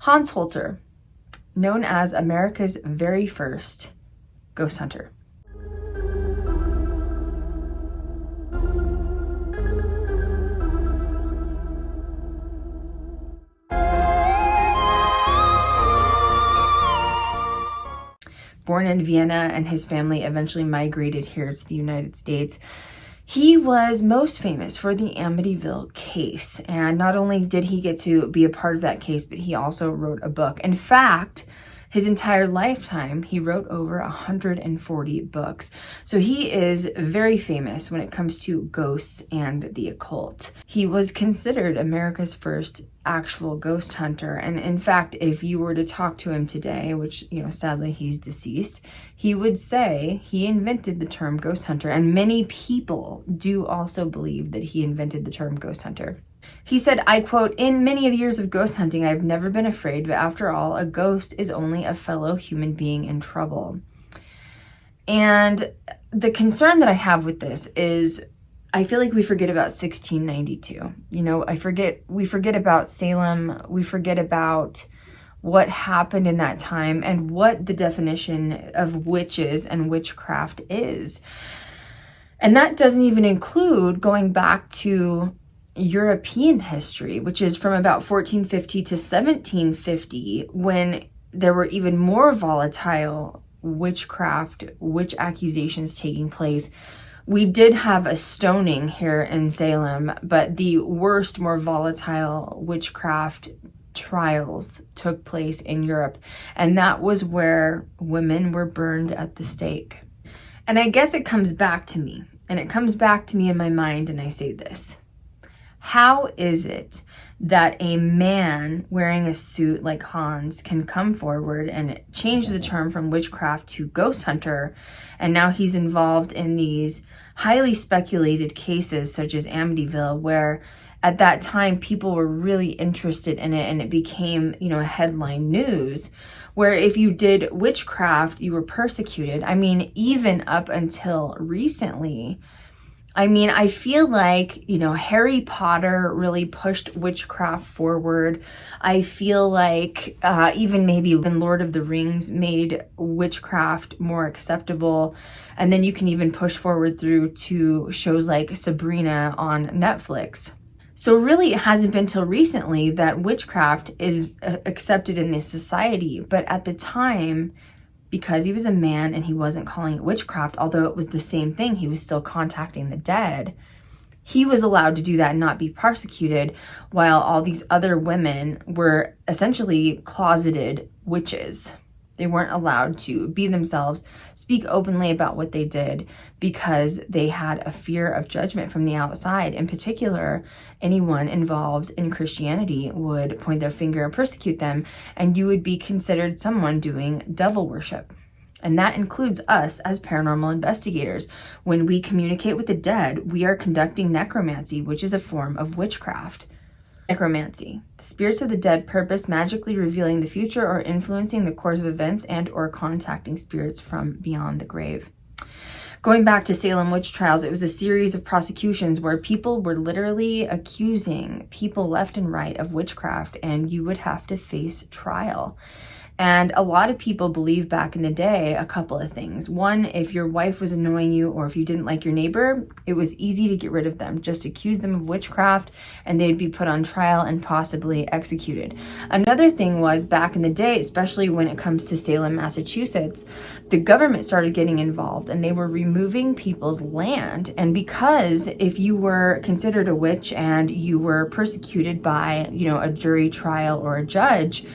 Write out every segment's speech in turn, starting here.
Hans Holzer, known as America's very first ghost hunter. Born in Vienna, and his family eventually migrated here to the United States. He was most famous for the Amityville case, and not only did he get to be a part of that case, but he also wrote a book. In fact, his entire lifetime, he wrote over 140 books. So he is very famous when it comes to ghosts and the occult. He was considered America's first actual ghost hunter. And in fact, if you were to talk to him today, which, sadly he's deceased, he would say he invented the term ghost hunter. And many people do also believe that he invented the term ghost hunter. He said, I quote, "In many years of ghost hunting, I've never been afraid, but after all, a ghost is only a fellow human being in trouble." And the concern that I have with this is I feel like we forget about 1692. We forget about Salem. We forget about what happened in that time and what the definition of witches and witchcraft is. And that doesn't even include going back to European history, which is from about 1450 to 1750, when there were even more volatile witchcraft, witch accusations taking place. We did have a stoning here in Salem, but the worst, more volatile witchcraft trials took place in Europe, and that was where women were burned at the stake. And I guess it comes back to me, in my mind, and I say this. How is it that a man wearing a suit like Hans can come forward and change the term from witchcraft to ghost hunter, and now he's involved in these highly speculated cases such as Amityville, where at that time people were really interested in it and it became, headline news, where if you did witchcraft, you were persecuted. Even up until recently, I feel like, Harry Potter really pushed witchcraft forward. I feel like even maybe when Lord of the Rings made witchcraft more acceptable. And then you can even push forward through to shows like Sabrina on Netflix. So really, it hasn't been till recently that witchcraft is accepted in this society. But at the time, because he was a man and he wasn't calling it witchcraft, although it was the same thing, he was still contacting the dead, he was allowed to do that and not be persecuted, while all these other women were essentially closeted witches. They weren't allowed to be themselves, speak openly about what they did, because they had a fear of judgment from the outside. In particular, anyone involved in Christianity would point their finger and persecute them, and you would be considered someone doing devil worship. And that includes us as paranormal investigators. When we communicate with the dead, we are conducting necromancy, which is a form of witchcraft. Necromancy. The spirits of the dead purpose magically revealing the future or influencing the course of events and or contacting spirits from beyond the grave. Going back to Salem witch trials, it was a series of prosecutions where people were literally accusing people left and right of witchcraft, and you would have to face trial. And a lot of people believe back in the day a couple of things. One, if your wife was annoying you or if you didn't like your neighbor, it was easy to get rid of them. Just accuse them of witchcraft and they'd be put on trial and possibly executed. Another thing was back in the day, especially when it comes to Salem, Massachusetts, the government started getting involved and they were removing people's land. And because if you were considered a witch and you were persecuted by, a jury trial or a judge,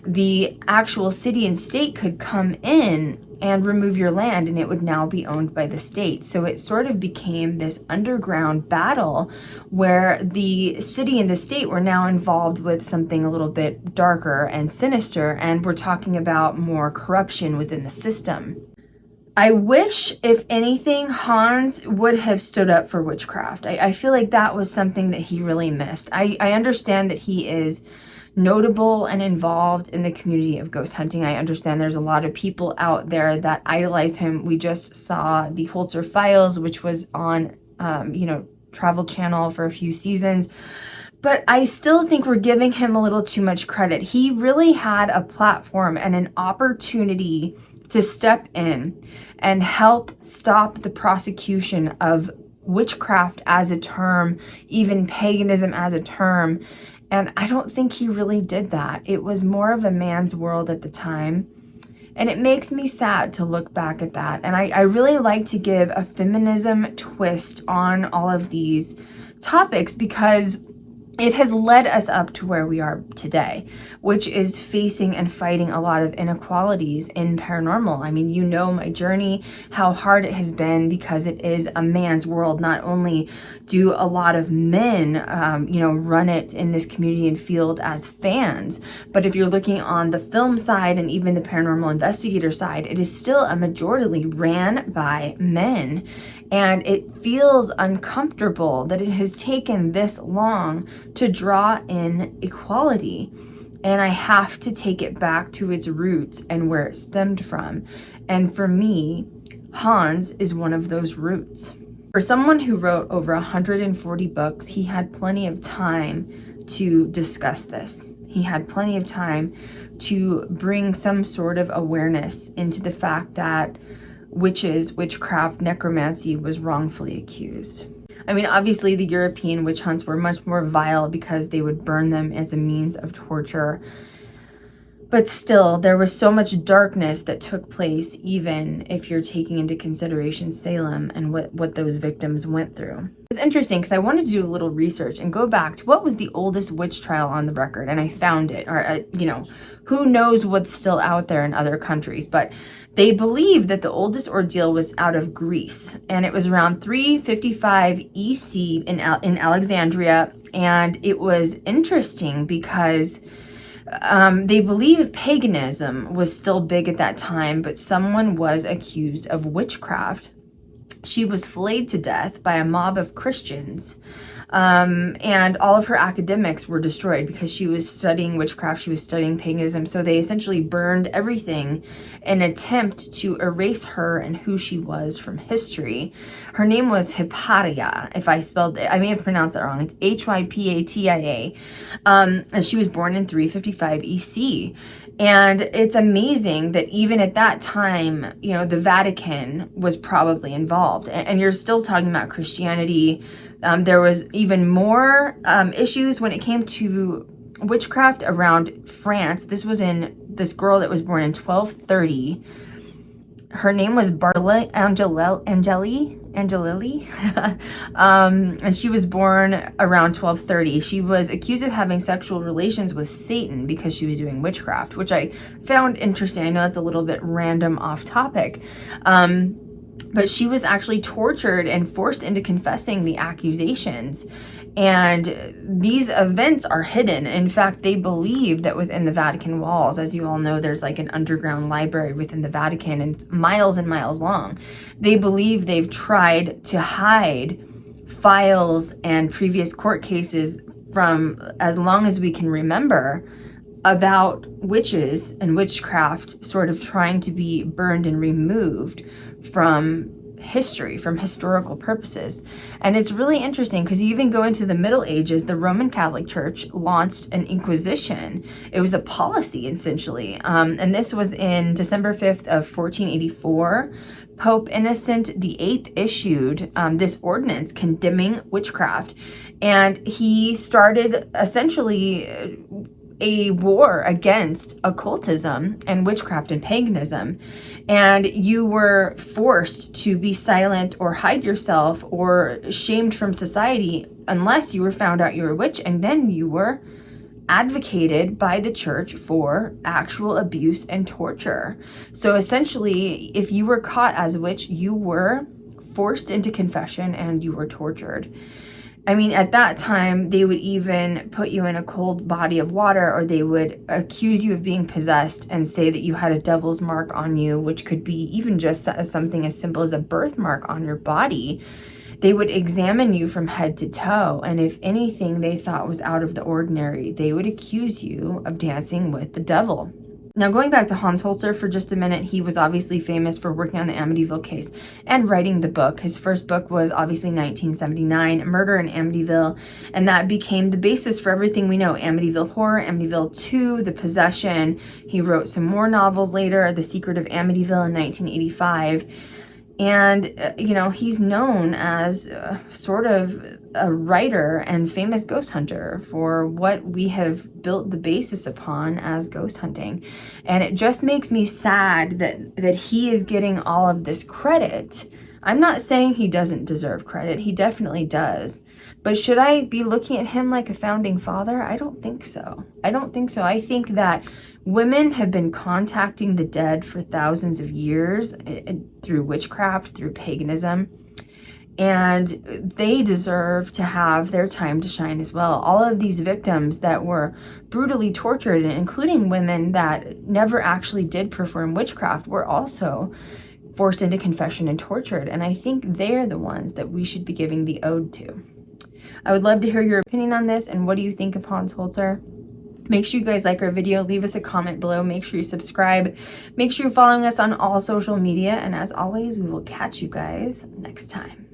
the actual city and state could come in and remove your land, and it would now be owned by the state. So it sort of became this underground battle where the city and the state were now involved with something a little bit darker and sinister, and we're talking about more corruption within the system. I wish, if anything, Hans would have stood up for witchcraft. I feel like that was something that he really missed. I understand that he is notable and involved in the community of ghost hunting. I understand there's a lot of people out there that idolize him. We just saw the Holzer Files, which was on, Travel Channel for a few seasons. But I still think we're giving him a little too much credit. He really had a platform and an opportunity to step in and help stop the prosecution of witchcraft as a term, even paganism as a term. And I don't think he really did that. It was more of a man's world at the time. And it makes me sad to look back at that. And I really like to give a feminism twist on all of these topics, because it has led us up to where we are today, which is facing and fighting a lot of inequalities in paranormal. I mean, you know my journey, how hard it has been, because it is a man's world. Not only do a lot of men, run it in this community and field as fans, but if you're looking on the film side and even the paranormal investigator side, it is still a majority ran by men. And it feels uncomfortable that it has taken this long to draw in equality. And I have to take it back to its roots and where it stemmed from. And for me, Hans is one of those roots. For someone who wrote over 140 books, he had plenty of time to discuss this. He had plenty of time to bring some sort of awareness into the fact that witches, witchcraft, necromancy was wrongfully accused. I mean, obviously the European witch hunts were much more vile because they would burn them as a means of torture. But still, there was so much darkness that took place, even if you're taking into consideration Salem and what those victims went through. It's interesting because I wanted to do a little research and go back to what was the oldest witch trial on the record, and I found it. Or, who knows what's still out there in other countries, but they believe that the oldest ordeal was out of Greece, and it was around 355 EC in Alexandria. And it was interesting because they believe paganism was still big at that time, but someone was accused of witchcraft. She was flayed to death by a mob of Christians, and all of her academics were destroyed because she was studying witchcraft, she was studying paganism. So they essentially burned everything in an attempt to erase her and who she was from history. Her name was Hypatia. If I spelled it, I may have pronounced that wrong. It's Hypatia. And she was born in 355 EC. And it's amazing that even at that time, the Vatican was probably involved. And you're still talking about Christianity. There was even more issues when it came to witchcraft around France. This was in this girl that was born in 1230. Her name was Barla Angelili. And she was born around 1230. She was accused of having sexual relations with Satan because she was doing witchcraft, which I found interesting. I know that's a little bit random off topic. But she was actually tortured and forced into confessing the accusations. And these events are hidden. In fact, they believe that within the Vatican walls, as you all know, there's like an underground library within the Vatican, and it's miles and miles long. They believe they've tried to hide files and previous court cases from as long as we can remember about witches and witchcraft sort of trying to be burned and removed from history, from historical purposes. And it's really interesting because you even go into the Middle Ages, the Roman Catholic Church launched an inquisition. It was a policy, essentially. And this was in December 5th of 1484. Pope Innocent VIII issued this ordinance condemning witchcraft. And he started essentially a war against occultism and witchcraft and paganism. And you were forced to be silent or hide yourself or shamed from society unless you were found out you were a witch. And then you were advocated by the church for actual abuse and torture. So essentially, if you were caught as a witch, you were forced into confession and you were tortured. I mean, at that time, they would even put you in a cold body of water, or they would accuse you of being possessed and say that you had a devil's mark on you, which could be even just something as simple as a birthmark on your body. They would examine you from head to toe, and if anything they thought was out of the ordinary, they would accuse you of dancing with the devil. Now, going back to Hans Holzer for just a minute, he was obviously famous for working on the Amityville case and writing the book. His first book was obviously 1979, Murder in Amityville, and that became the basis for everything we know. Amityville Horror, Amityville 2, The Possession. He wrote some more novels later, The Secret of Amityville in 1985. And, you know, he's known as sort of a writer and famous ghost hunter for what we have built the basis upon as ghost hunting. And it just makes me sad that he is getting all of this credit. I'm not saying he doesn't deserve credit. He definitely does. But should I be looking at him like a founding father? I don't think so. I don't think so. I think that women have been contacting the dead for thousands of years through witchcraft, through paganism, and they deserve to have their time to shine as well. All of these victims that were brutally tortured, including women that never actually did perform witchcraft, were also forced into confession and tortured, and I think they're the ones that we should be giving the ode to. I would love to hear your opinion on this, and what do you think of Hans Holzer? Make sure you guys like our video, leave us a comment below, make sure you subscribe, make sure you're following us on all social media, and as always, we will catch you guys next time.